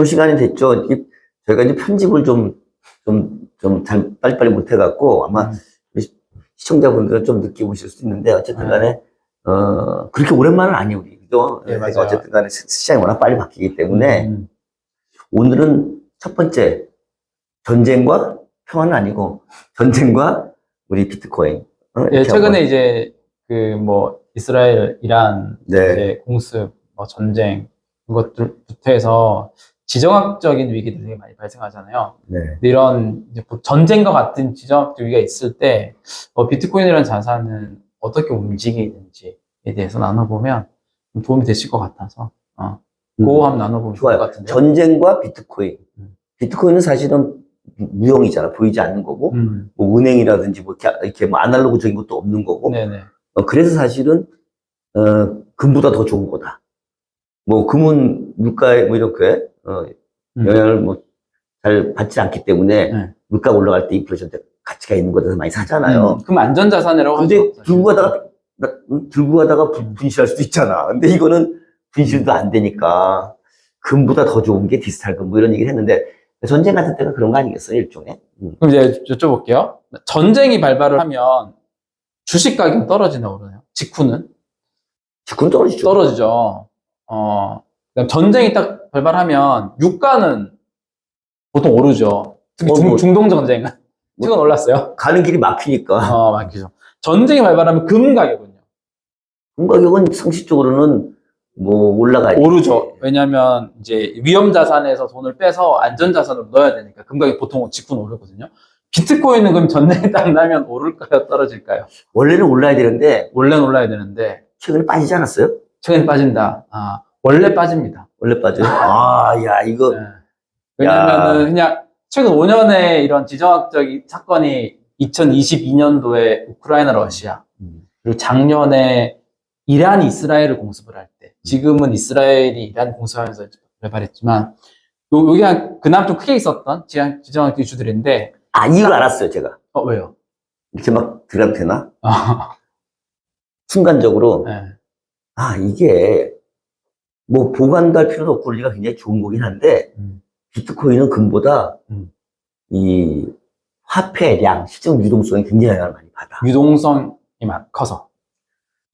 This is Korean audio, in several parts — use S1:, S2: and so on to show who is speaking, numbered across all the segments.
S1: 볼 시간이 됐죠. 저희가 이제 편집을 좀 잘 빨리빨리 못해갖고 아마 우리 시청자분들은 좀 늦게 오실 수도 있는데 어쨌든 간에, 그렇게 오랜만은 아니에요, 우리. 그죠?
S2: 네, 맞아요.
S1: 어쨌든 간에 시장이 워낙 빨리 바뀌기 때문에 오늘은 첫 번째 전쟁과 평화는 아니고 전쟁과 우리 비트코인.
S2: 예, 최근에 이제 그 뭐 이스라엘, 이란
S1: 네.
S2: 이제 공습, 뭐 전쟁 이것들부터 해서 지정학적인 위기들이 되게 많이 발생하잖아요.
S1: 네.
S2: 근데 이런 이제 전쟁과 같은 지정학적 위기가 있을 때 비트코인이라는 자산은 어떻게 움직이는지에 대해서 나눠보면 좀 도움이 되실 것 같아서 그거 한번 나눠보면 좋을
S1: 좋아요.
S2: 것 같은데요.
S1: 전쟁과 비트코인. 비트코인은 사실은 무형이잖아. 보이지 않는 거고, 뭐 은행이라든지 뭐 이렇게 뭐 아날로그적인 것도 없는 거고.
S2: 네네.
S1: 그래서 사실은 금보다 더 좋은 거다. 뭐 금은 물가에 뭐 이렇게 영향을 뭐 잘 받지 않기 때문에
S2: 네.
S1: 물가가 올라갈 때 인플레이션 때 가치가 있는 것에서 많이 사잖아요.
S2: 그럼 안전자산이라고
S1: 근데
S2: 하죠.
S1: 들고 가다가 분실할 수도 있잖아. 근데 이거는 분실도 안 되니까 금보다 더 좋은 게 디지털금 뭐 이런 얘기를 했는데 전쟁 같은 때가 그런 거 아니겠어요, 일종의?
S2: 그럼 이제 여쭤볼게요. 전쟁이 발발을 하면 주식 가격이 떨어지나 오르나요? 직후는?
S1: 직군 떨어지죠.
S2: 떨어지죠. 그다음 전쟁이 딱 발발하면 유가는 보통 오르죠. 특히 중동 전쟁은 최근 올랐어요.
S1: 가는 길이 막히니까.
S2: 막히죠. 전쟁이 발발하면 금 가격은요?
S1: 금 가격은 상식적으로는 뭐 올라가야지.
S2: 오르죠. 왜냐하면 이제 위험 자산에서 돈을 빼서 안전 자산으로 넣어야 되니까 금 가격 보통 직후는 오르거든요. 비트코인은 그럼 전쟁이 딱 나면 오를까요? 떨어질까요?
S1: 원래는 올라야 되는데
S2: 원래는 올라야 되는데
S1: 최근에 빠지지 않았어요?
S2: 최근에 빠진다. 원래 빠집니다.
S1: 원래 빠져요? 야, 이거.
S2: 네. 왜냐면은 그냥 최근 5년의 이런 지정학적 사건이 2022년도에 우크라이나 러시아, 그리고 작년에 이란이 이스라엘을 공습을 할 때, 지금은 이스라엘이 이란 공습하면서 발발했지만, 요게 그나마 좀 크게 있었던 지정학적 이슈들인데.
S1: 이걸 알았어요, 제가.
S2: 왜요?
S1: 이렇게 막 들어가도 되나? 순간적으로.
S2: 네.
S1: 이게, 뭐, 보관도 할 필요도 없고, 우리가 굉장히 좋은 거긴 한데, 비트코인은 금보다, 이, 화폐량, 시중 유동성이 굉장히 영향을 많이 받아.
S2: 유동성이 커서.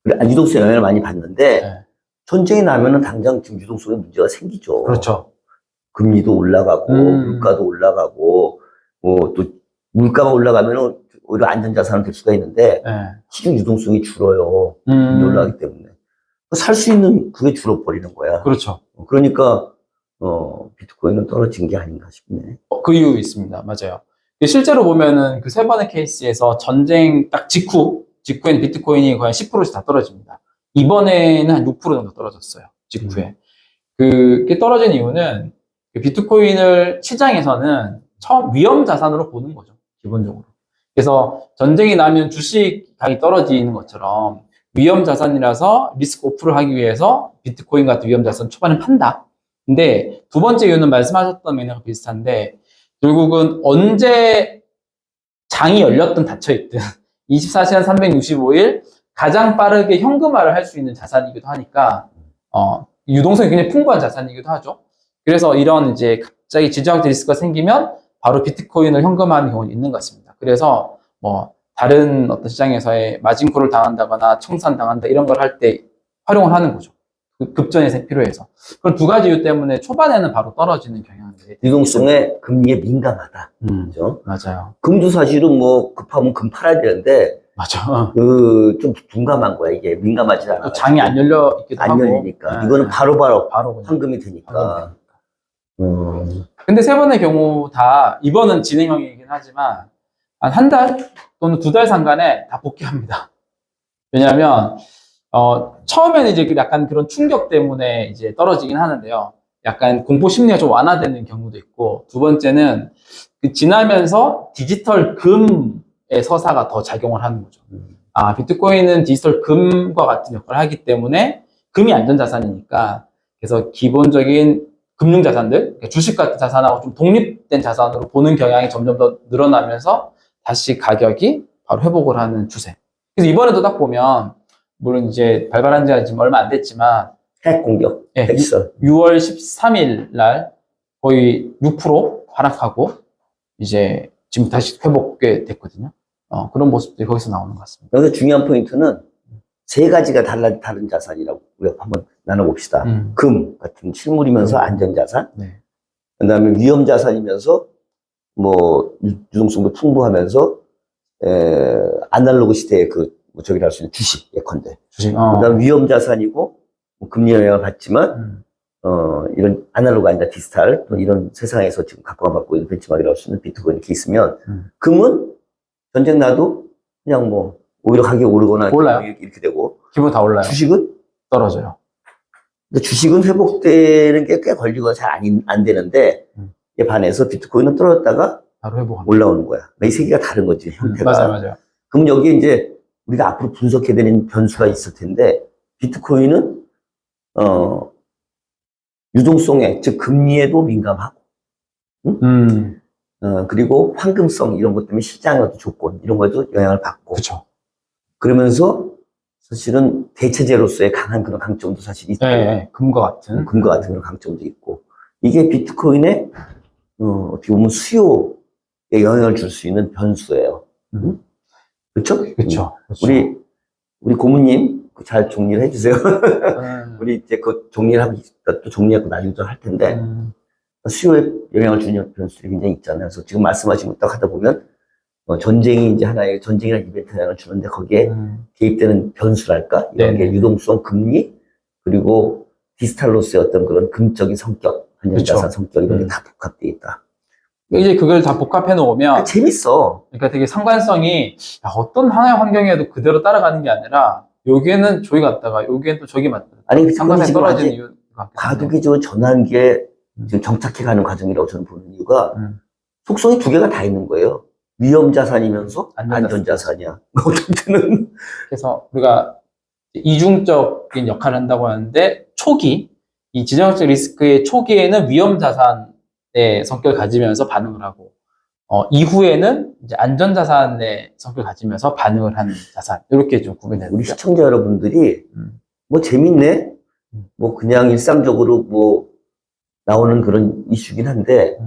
S1: 유동성 영향을 많이 받는데,
S2: 네.
S1: 전쟁이 나면은 당장 지금 유동성에 문제가 생기죠.
S2: 그렇죠.
S1: 금리도 올라가고, 물가도 올라가고, 뭐, 또, 물가가 올라가면은 오히려 안전자산은 될 수가 있는데,
S2: 네.
S1: 시중 유동성이 줄어요. 금리 올라가기 때문에. 살 수 있는 그게 줄어버리는 거야.
S2: 그렇죠.
S1: 그러니까, 비트코인은 떨어진 게 아닌가 싶네.
S2: 그 이유 있습니다. 맞아요. 실제로 보면은 그 세 번의 케이스에서 전쟁 딱 직후에는 비트코인이 거의 10%씩 다 떨어집니다. 이번에는 한 6% 정도 떨어졌어요. 직후에. 그게 떨어진 이유는 비트코인을 시장에서는 처음 위험 자산으로 보는 거죠. 기본적으로. 그래서 전쟁이 나면 주식 가격이 떨어지는 것처럼 위험 자산이라서 리스크 오프를 하기 위해서 비트코인 같은 위험 자산 초반에 판다. 근데 두 번째 이유는 말씀하셨던 맥락과 비슷한데 결국은 언제 장이 열렸든 닫혀있든 24시간 365일 가장 빠르게 현금화를 할 수 있는 자산이기도 하니까 유동성이 굉장히 풍부한 자산이기도 하죠. 그래서 이런 이제 갑자기 지정학적 리스크가 생기면 바로 비트코인을 현금화하는 경우는 있는 것 같습니다. 그래서 뭐 다른 어떤 시장에서의 마진콜을 당한다거나 청산당한다 이런 걸 할 때 활용을 하는 거죠. 급전이 필요해서. 그런 두 가지 이유 때문에 초반에는 바로 떨어지는 경향이
S1: 유동성에 금리에 민감하다. 그죠?
S2: 맞아요.
S1: 금도 사실은 뭐 급하면 금 팔아야 되는데,
S2: 맞아.
S1: 좀 둔감한 거야, 이게. 민감하지 않아.
S2: 또 장이 안 열려 있기도 하고.
S1: 안 열리니까.
S2: 네.
S1: 이거는 바로바로
S2: 그냥
S1: 황금이 되니까.
S2: 근데 세 번의 경우 다, 이번은 진행형이긴 하지만, 한 달 또는 2달 상간에 다 복귀합니다. 왜냐하면, 처음에는 이제 약간 그런 충격 때문에 이제 떨어지긴 하는데요. 약간 공포 심리가 좀 완화되는 경우도 있고, 두 번째는 지나면서 디지털 금의 서사가 더 작용을 하는 거죠. 비트코인은 디지털 금과 같은 역할을 하기 때문에 금이 안전자산이니까, 그래서 기본적인 금융자산들, 그러니까 주식 같은 자산하고 좀 독립된 자산으로 보는 경향이 점점 더 늘어나면서 다시 가격이 바로 회복을 하는 추세. 그래서 이번에도 딱 보면, 물론 이제 발발한 지가 지금 얼마 안 됐지만,
S1: 핵 공격.
S2: 예,
S1: 핵설.
S2: 6월 13일 날 거의 6% 하락하고 이제 지금 다시 회복이 됐거든요. 그런 모습들이 거기서 나오는 것 같습니다.
S1: 여기서 중요한 포인트는 세 가지가 다른 자산이라고 우리가 한번 나눠봅시다. 금 같은 실물이면서 안전자산,
S2: 네.
S1: 그 다음에 위험자산이면서 뭐 유동성도 풍부하면서 아날로그 시대의 저기를 할 수 있는 주식 예컨대.
S2: 주식.
S1: 그 다음 위험자산이고 뭐 금리 영향을 받지만 이런 아날로그 아니다 디지털 이런 세상에서 지금 각광받고 있는 벤치마크라고 할 수 있는 비트코인 이렇게 있으면 금은 전쟁 나도 그냥 뭐 오히려 가격이 오르거나
S2: 올라요.
S1: 이렇게 되고
S2: 기분 다 올라요.
S1: 주식은
S2: 떨어져요.
S1: 근데 주식은 회복되는 게 꽤 걸리고 잘 안 되는데 이에 반해서 비트코인은 떨어졌다가
S2: 바로 회복합니다.
S1: 올라오는 거야. 이 세 개가 다른 거지 형태가.
S2: 맞아요.
S1: 그럼 여기에 이제 우리가 앞으로 분석해야 되는 변수가 있을 텐데 비트코인은 유동성에 즉 금리에도 민감하고 그리고 황금성 이런 것 때문에 시장의 어떤 조건 이런 것에도 영향을 받고
S2: 그렇죠.
S1: 그러면서 사실은 대체제로서의 강한 그런 강점도 사실 있고
S2: 금과 같은
S1: 그런 강점도 있고 이게 비트코인의 어떻게 보면 수요에 영향을 줄 수 있는 변수예요. 그렇죠?
S2: 그렇죠.
S1: 우리 고모님 잘 정리를 해주세요. 우리 이제 그 정리를 하고 또 정리하고 나중에 또 할 텐데 수요에 영향을 주는 변수들이 굉장히 있잖아요. 그래서 지금 말씀하신 거 딱 하다 보면 전쟁이 이제 하나의 전쟁이나 이벤트 영향을 주는데 거기에 개입되는 변수랄까 이런 게 유동성, 금리 그리고 디지털로서의 어떤 그런 금적인 성격, 안전자산 성격 이런 게 다 복합되어 있다.
S2: 이제 그걸 다 복합해 놓으면
S1: 재밌어.
S2: 그러니까 되게 상관성이 어떤 하나의 환경에도 그대로 따라가는 게 아니라 여기에는 저기 갔다가 여기에는 또 저기 맞다.
S1: 아니
S2: 상관성이 떨어지는 이유가
S1: 과도기적으로 전환기에 지금 정착해가는 과정이라고 저는 보는 이유가 속성이 두 개가 다 있는 거예요. 위험자산이면서 안전자산이야. 어떤 때는
S2: 그래서 우리가 이중적인 역할을 한다고 하는데 초기 이 지정학적 리스크의 초기에는 위험자산의 성격을 가지면서 반응을 하고 이후에는 이제 안전자산의 성격을 가지면서 반응을 하는 자산 이렇게 좀 구분해요.
S1: 우리 시청자 여러분들이 뭐 재밌네, 뭐 그냥 일상적으로 뭐 나오는 그런 이슈긴 한데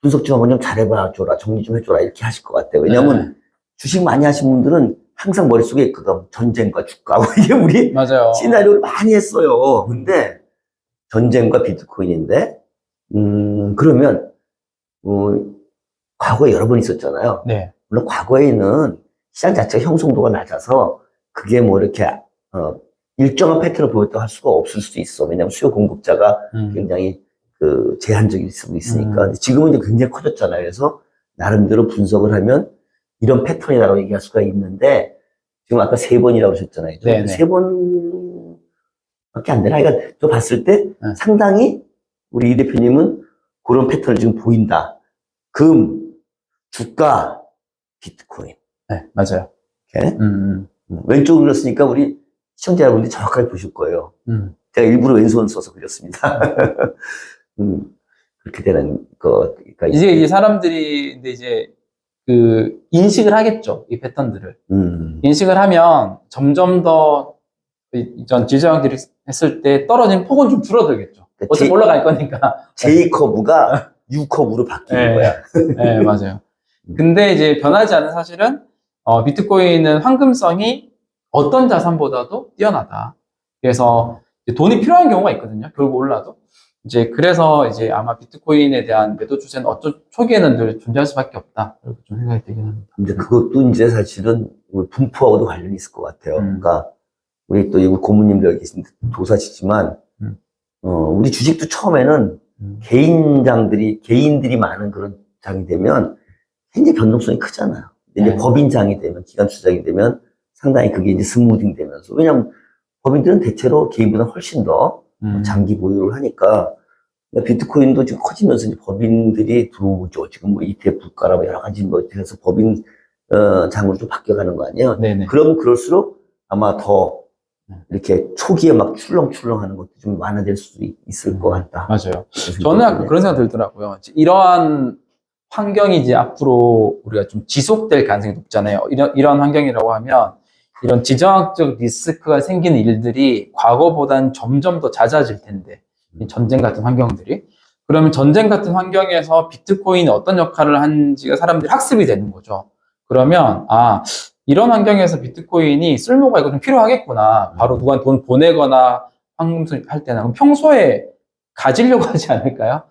S1: 분석 좀 한번 좀 잘해봐줘라, 정리 좀 해줘라 이렇게 하실 것 같아요. 왜냐하면 주식 많이 하신 분들은 항상 머릿속에 있거든. 전쟁과 주가 이게 우리
S2: 맞아요.
S1: 시나리오를 많이 했어요. 근데 전쟁과 비트코인인데 그러면 과거에 여러 번 있었잖아요.
S2: 네.
S1: 물론 과거에는 시장 자체가 형성도가 낮아서 그게 뭐 이렇게 일정한 패턴을 보였다고 할 수가 없을 수도 있어. 왜냐하면 수요 공급자가 굉장히 제한적일 수도 있으니까. 근데 지금은 이제 굉장히 커졌잖아요. 그래서 나름대로 분석을 하면 이런 패턴이라고 얘기할 수가 있는데 지금 아까 3번이라고 하셨잖아요.
S2: 네네.
S1: 3번밖에 안 되나? 그러니까 저 봤을 때 상당히 우리 이 대표님은 그런 패턴을 지금 보인다. 금, 주가, 비트코인.
S2: 네, 맞아요.
S1: 이렇게. 왼쪽으로 그렸으니까 우리 시청자 여러분들이 정확하게 보실 거예요. 제가 일부러 왼손 써서 그렸습니다. 그렇게 되는 거. 그러니까
S2: 이제 사람들이 근데 이제 인식을 하겠죠. 이 패턴들을. 인식을 하면 점점 더 이전 지정학들이 했을 때 떨어진 폭은 좀 줄어들겠죠. 어차피 올라갈 거니까.
S1: J 커브가 U 커브로 바뀌는 거야.
S2: 네, 맞아요. 근데 이제 변하지 않은 사실은 비트코인은 황금성이 어떤 자산보다도 뛰어나다. 그래서 돈이 필요한 경우가 있거든요. 결국 올라도. 이제 그래서 이제 아마 비트코인에 대한 매도 추세는 초기에는 늘 존재할 수밖에 없다. 이렇게 좀 생각이 되긴 합니다.
S1: 근데 그것도 이제 사실은 분포하고도 관련이 있을 것 같아요. 그러니까 우리 또 고모님들 여기 계신 도사시지만 우리 주식도 처음에는 개인들이 많은 그런 장이 되면 굉장히 변동성이 크잖아요. 근데 이제 법인장이 되면, 기관투자장이 되면 상당히 그게 이제 스무딩 되면서. 왜냐면 법인들은 대체로 개인보다 훨씬 더 장기 보유를 하니까 비트코인도 지금 커지면서 이제 법인들이 들어오죠. 지금 뭐 ETF 국가라고 여러 가지 뭐 해서 법인 장으로 좀 바뀌어가는 거 아니에요?
S2: 네네.
S1: 그럼 그럴수록 아마 더 이렇게 초기에 막 출렁출렁하는 것도 좀 완화될 수도 있을 것 같다.
S2: 맞아요. 저는 약간 그런 생각 들더라고요. 이러한 환경이 이제 앞으로 우리가 좀 지속될 가능성이 높잖아요. 이런 환경이라고 하면 이런 지정학적 리스크가 생기는 일들이 과거보다는 점점 더 잦아질 텐데, 이 전쟁 같은 환경들이. 그러면 전쟁 같은 환경에서 비트코인이 어떤 역할을 하는지가 사람들이 학습이 되는 거죠. 그러면, 이런 환경에서 비트코인이 쓸모가 있고 좀 필요하겠구나. 바로 누구한테 돈 보내거나 황금 할 때나. 그럼 평소에 가지려고 하지 않을까요?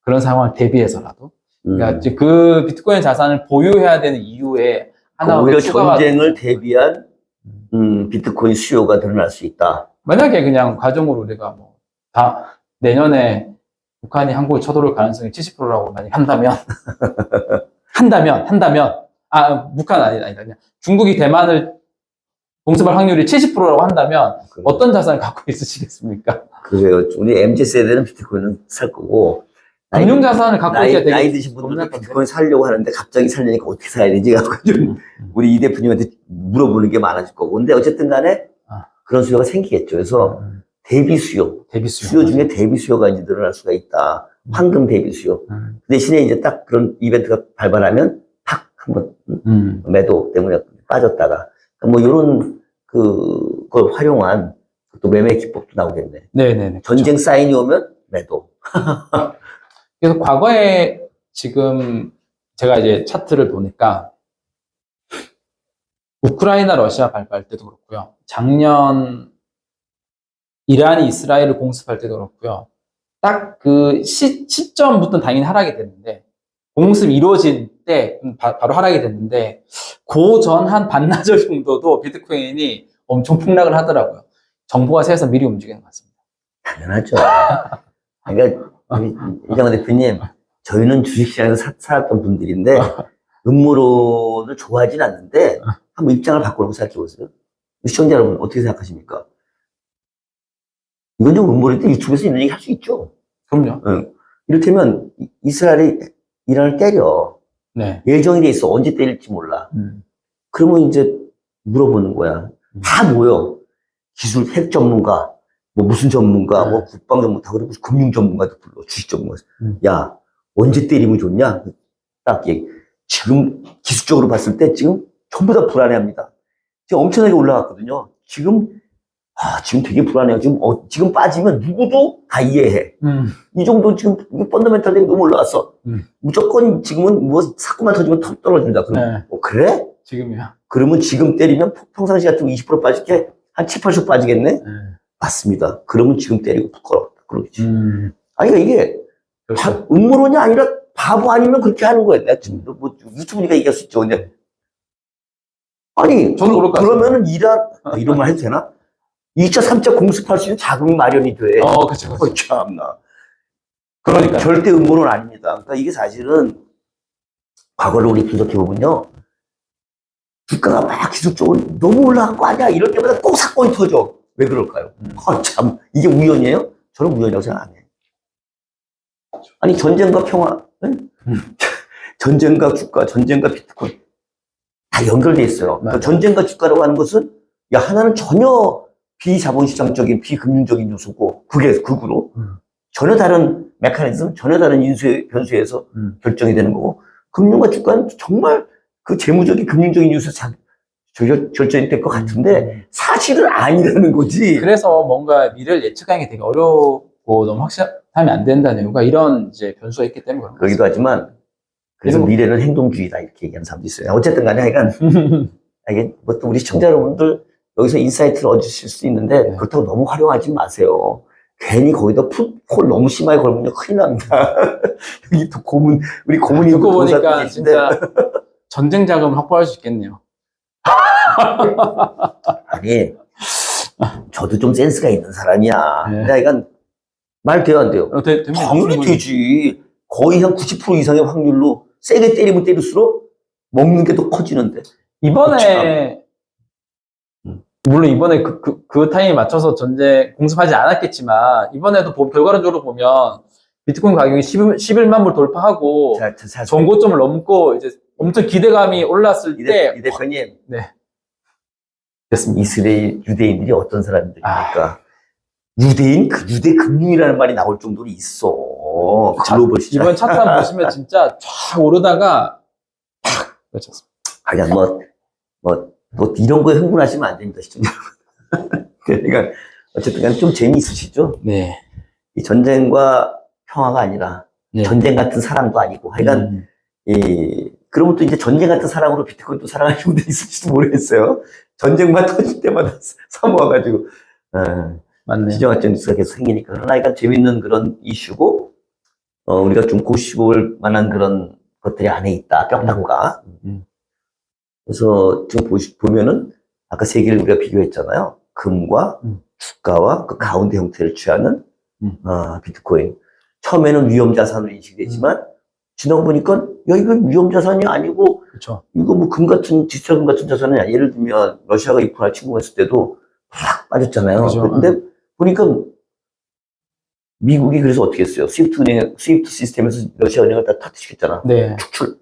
S2: 그런 상황을 대비해서라도. 그러니까 이제 그 비트코인 자산을 보유해야 되는 이유에 하나
S1: 오히려 전쟁을 대비한 비트코인 수요가 늘어날 수 있다.
S2: 만약에 그냥 가정으로 우리가 내년에 북한이 한국에 쳐들어올 가능성이 70%라고 만약 한다면, 북한 아니다. 그냥 중국이 대만을 공습할 확률이 70%라고 한다면 어떤 자산을 갖고 있으시겠습니까?
S1: 그래요. 우리 MZ세대는 비트코인을 살 거고,
S2: 금융 자산을 갖고 있어야 되겠
S1: 나이 드신 분들은 비트코인 살려고 하는데 갑자기 살려니까 어떻게 사야 되지? 우리 이 대표님한테 물어보는 게 많아질 거고. 근데 어쨌든 간에 그런 수요가 생기겠죠. 그래서 대비 수요 중에 대비 수요가 이제 늘어날 수가 있다. 황금 대비 수요. 그 대신에 이제 딱 그런 이벤트가 발발하면 팍 한번 매도 때문에 빠졌다가 뭐 이런 그걸 활용한 또 매매 기법도 나오겠네.
S2: 네네네.
S1: 전쟁 사인이 오면 매도.
S2: 그래서 과거에 지금 제가 이제 차트를 보니까 우크라이나 러시아 발발 때도 그렇고요. 작년 이란이 이스라엘을 공습할 때도 그렇고요. 딱 그 시점부터는 당연히 하락이 됐는데 공습 이루어진 때 바로 하락이 됐는데 그 전 한 반나절 정도도 비트코인이 엄청 폭락을 하더라고요. 정보가 새서 미리 움직이는 것 같습니다.
S1: 당연하죠. 그러니까 이장원 대표님, 저희는 주식시장에서 살았던 분들인데 음모론을 좋아하진 않는데 한번 입장을 바꾸라고 생각해 보세요. 시청자 여러분 어떻게 생각하십니까? 이건 좀 음모론인데 유튜브에서 있는 얘기 할 수 있죠.
S2: 그럼요.
S1: 응. 이를테면 이스라엘이 이란을 때려.
S2: 네.
S1: 예정이 돼 있어. 언제 때릴지 몰라. 그러면 이제 물어보는 거야. 다 모여. 기술 핵 전문가, 뭐 무슨 전문가, 뭐 국방 전문가, 그리고 금융 전문가도 불러. 주식 전문가. 야, 언제 때리면 좋냐? 딱 얘기. 지금 기술적으로 봤을 때 지금 전부 다 불안해합니다. 지금 엄청나게 올라갔거든요. 지금 되게 불안해요. 지금 빠지면 누구도 다 이해해. 이 정도 지금 펀더멘탈들이 너무 올라갔어. 무조건 지금은 뭐 사고만 터지면 턱 떨어진다. 그럼 그래?
S2: 지금이요.
S1: 그러면 지금 때리면 평상시 같으면 20% 빠질 게 한 7, 80% 빠지겠네? 맞습니다. 그러면 지금 때리고 부끄러워. 그러겠지. 그러니까 이게 음모론이 아니라 바보 아니면 그렇게 하는 거야. 내가 지금 뭐 유튜브니까 얘기할 수 있죠. 근데 아니, 그러면은 이런 말 해도 되나? 2차, 3차 공습할 수 있는 자금이 마련이 돼.
S2: 그쵸.
S1: 참나.
S2: 그러니까.
S1: 절대 음모론 아닙니다. 그러니까 이게 사실은 과거를 우리 분석해보면요. 주가가 막 기술적으로 너무 올라간 거 아니야? 이럴 때마다 꼭 사건이 터져. 왜 그럴까요? 참, 이게 우연이에요? 저는 우연이라고 생각 안 해요. 아니, 전쟁과 평화, 전쟁과 주가, 전쟁과 비트코인. 다 연결돼 있어요. 그러니까 전쟁과 주가라고 하는 것은, 하나는 전혀 비자본시장적인, 비금융적인 요소고, 그게 극으로. 전혀 다른 메커니즘, 전혀 다른 변수에서 결정이 되는 거고, 금융과 주가는 정말 그 재무적인, 금융적인 요소에서 결정이 될 것 같은데, 사실은 아니라는 거지.
S2: 그래서 뭔가 미래를 예측하는 게 되게 어렵고 너무 확실하면 안 된다는 이유가 이런 이제 변수가 있기 때문에 그런
S1: 그러기도 하지만, 그래서 미래는 행동주의다, 이렇게 얘기하는 사람도 있어요. 어쨌든 간에, 하여간, 이게 뭐 또 우리 시청자 여러분들, 여기서 인사이트를 얻으실 수 있는데, 그렇다고 너무 활용하지 마세요. 괜히 거기다 풋콜 너무 심하게 걸면 큰일 납니다. 여기 또 우리 고문이
S2: 듣고 보니까 진짜 전쟁 자금을 확보할 수 있겠네요.
S1: 아니, 저도 좀 센스가 있는 사람이야. 근데 이건 말 돼요, 안 돼요? 당연히 되지. 거의 한 90% 이상의 확률로 세게 때리면 때릴수록 먹는 게 더 커지는데.
S2: 물론 이번에 그 타임에 맞춰서 전쟁 공습하지 않았겠지만, 이번에도 결과론적으로 보면, 비트코인 가격이 11만 불 돌파하고, 전고점을 넘고, 이제 엄청 기대감이 올랐을 때.
S1: 이 대표님.
S2: 네. 됐습니다.
S1: 이스라엘 유대인들이 어떤 사람들입니까? 유대 금융이라는 말이 나올 정도로 있어. 글로벌 시장.
S2: 이번 차트 한번 보시면 진짜 쫙 오르다가, 팍! 그렇습니다.
S1: 아니, 이런 거에 흥분하시면 안 됩니다, 시청자 여러분. 그러니까, 어쨌든 간에 좀 재미있으시죠?
S2: 네.
S1: 이 전쟁과 평화가 아니라
S2: 네.
S1: 전쟁 같은 사랑도 아니고 하여간 그러면 또 이제 전쟁 같은 사랑으로 비트코인 또 사랑하는 분들이 있을지도 모르겠어요. 전쟁만 터질 때마다 사모아가지고
S2: 맞네요.
S1: 지정학적 뉴스가 계속 생기니까. 그러나 약간 재밌는 그런 이슈고 우리가 좀 고시볼 만한 그런 것들이 안에 있다. 뼈다구가. 그래서 지금 보면은 아까 세 개를 우리가 비교했잖아요. 금과 주가와 그 가운데 형태를 취하는 비트코인. 처음에는 위험자산으로 인식되지만 지나고 보니까 야 이거 위험자산이 아니고
S2: 그렇죠.
S1: 이거 뭐 금 같은 디지털 금 같은 자산이 아니야. 예를 들면 러시아가 우크라이나 침공했을 때도 팍 빠졌잖아요.
S2: 그렇죠.
S1: 근데 보니까 미국이 그래서 어떻게 했어요? 스위프트 시스템에서 러시아 은행을 다 터뜨리겠잖아.
S2: 네.
S1: 축출.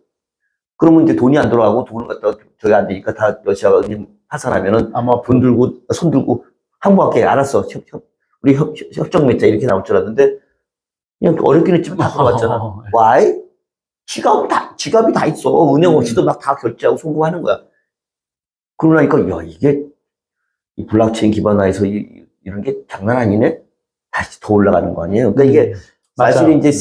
S1: 그러면 이제 돈이 안 돌아가고 돈을 갖다가 저기 안 되니까 다 러시아가 은행 파산하면은
S2: 아마
S1: 손 들고 항복할게. 알았어. 우리 협정 맺자 이렇게 나올 줄 알았는데 그냥 어렵긴 했지만 다 들어갔잖아. Why? 지갑이 다 있어. 은행 없이도 막 다 결제하고 송금하는 거야. 그러니까 야 이게 이 블록체인 기반화해서 이런 게 장난 아니네. 다시 더 올라가는 거 아니에요? 그러니까 이게 사실 이제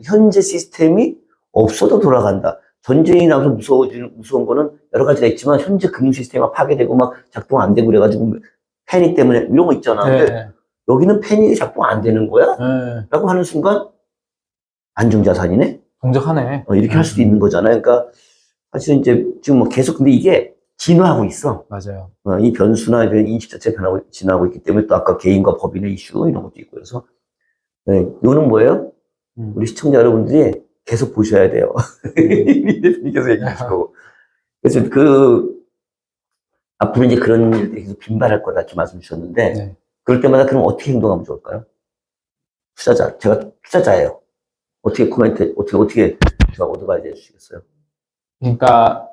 S1: 현재 시스템이 없어도 돌아간다. 전쟁이 나서 무서운 거는 여러 가지가 있지만 현재 금융 시스템이 파괴되고 막 작동 안 되고 그래가지고 패닉 때문에 이런 거 있잖아.
S2: 네.
S1: 근데 여기는 패닉이 작동 안 되는 거야?
S2: 네.
S1: 라고 하는 순간 안정자산이네?
S2: 동작하네.
S1: 이렇게 할 수도 있는 거잖아요. 그러니까 사실은 이제 지금 뭐 계속 근데 이게 진화하고 있어.
S2: 맞아요.
S1: 이 변수나 이런 인식 자체가 진화하고 있기 때문에 또 아까 개인과 법인의 이슈 이런 것도 있고 그래서 이거는 뭐예요? 우리 시청자 여러분들이 계속 보셔야 돼요. 이 대표님께서 얘기하실 거고. 그래서 앞으로 이제 그런 일들이 계속 빈발할 거다 이렇게 말씀 주셨는데
S2: 네.
S1: 그럴 때마다 그럼 어떻게 행동하면 좋을까요? 제가 투자자예요. 어떻게 제가 어드바이즈 해주시겠어요?
S2: 그러니까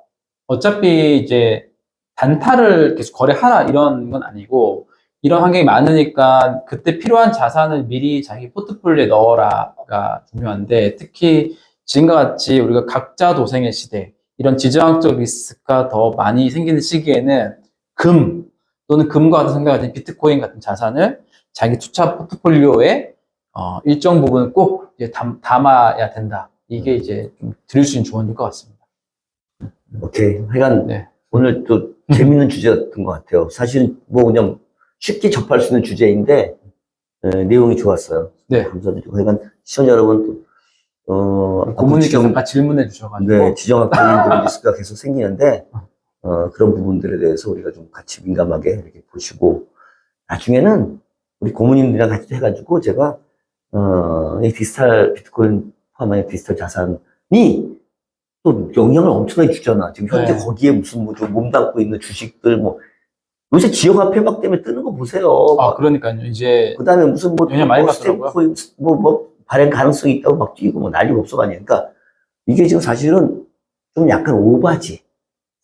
S2: 어차피 이제 단타를 계속 거래하라 이런 건 아니고 이런 환경이 많으니까 그때 필요한 자산을 미리 자기 포트폴리오에 넣어라가 중요한데 특히 지금과 같이 우리가 각자 도생의 시대 이런 지정학적 리스크가 더 많이 생기는 시기에는 금 또는 금과 같은 생각을 비트코인 같은 자산을 자기 투자 포트폴리오에 일정 부분을 꼭 이제 담아야 된다. 이게 이제 좀 드릴 수 있는 조언일 것 같습니다.
S1: 오케이. 하여간
S2: 네.
S1: 오늘 또 재밌는 주제였던 것 같아요. 사실 뭐 그냥 쉽게 접할 수 있는 주제인데 내용이 좋았어요.
S2: 네.
S1: 감사드리고 하여간 시청자 여러분
S2: 고문님께서 아까 질문해 주셔가지고
S1: 네, 지정학적인 리스크가 계속 생기는데 그런 부분들에 대해서 우리가 좀 같이 민감하게 이렇게 보시고 나중에는 우리 고문님들이랑 같이 해가지고 제가 이 비트코인 포함한 디지털 자산이 또 영향을 엄청나게 주잖아. 지금 현재
S2: 네.
S1: 거기에 무슨 뭐 좀 몸담고 있는 주식들 뭐 요새 지역화폐 막 때문에 뜨는 거 보세요.
S2: 그러니까요. 이제
S1: 그다음에 무슨 뭐
S2: 영향 많이 받더라고요.
S1: 스테이크코인 뭐 발행 가능성이 있다고 막 뛰고 뭐 난리가 없어가니까 그러니까 이게 지금 사실은 좀 약간 오바지.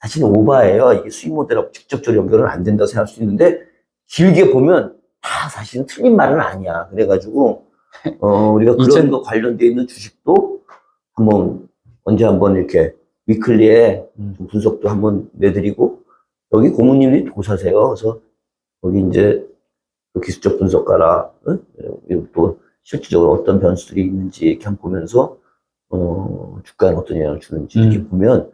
S1: 사실은 오바예요. 이게 수익 모델하고 직접적으로 연결은 안 된다고 생각할 수 있는데 길게 보면 다 사실은 틀린 말은 아니야. 그래가지고 우리가 그런 거 관련되어 있는 주식도 언제 한번 이렇게 위클리에 좀 분석도 한번 내드리고 여기 고모님들이 도사세요. 그래서 거기 이제 기술적 분석가라 또 실질적으로 어떤 변수들이 있는지 이렇게 한번 보면서 주가에 어떤 영향을 주는지 이렇게 보면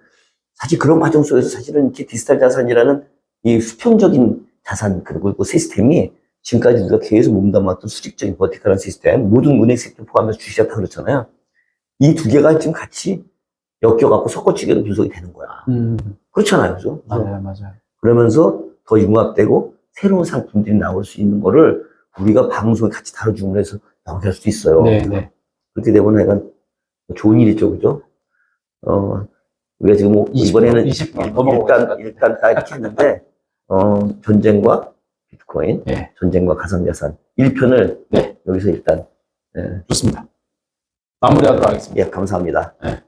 S1: 사실 그런 과정 속에서 사실은 이렇게 디지털 자산이라는 이 수평적인 자산 그리고 그 시스템이 지금까지 우리가 계속 몸담았던 수직적인 버티컬한 시스템 모든 은행 시스템 포함해서 주식시장 다 그렇잖아요. 이 두 개가 지금 같이 엮여갖고 섞어치기로 분석이 되는 거야. 그렇잖아요. 그죠?
S2: 맞아요.
S1: 그러면서 더 융합되고 새로운 상품들이 나올 수 있는 거를 우리가 방송에 같이 다뤄주고 해서 나올 수도 있어요.
S2: 네.
S1: 그렇게 되면 약간 좋은 일이죠. 그죠? 우리가 지금 뭐 이번에는
S2: 20분
S1: 일단 다 이렇게 했는데, 전쟁과 비트코인,
S2: 네.
S1: 전쟁과 가상자산 1편을
S2: 네.
S1: 여기서 일단,
S2: 좋습니다. 마무리하도록 하겠습니다.
S1: 예, 감사합니다.
S2: 네.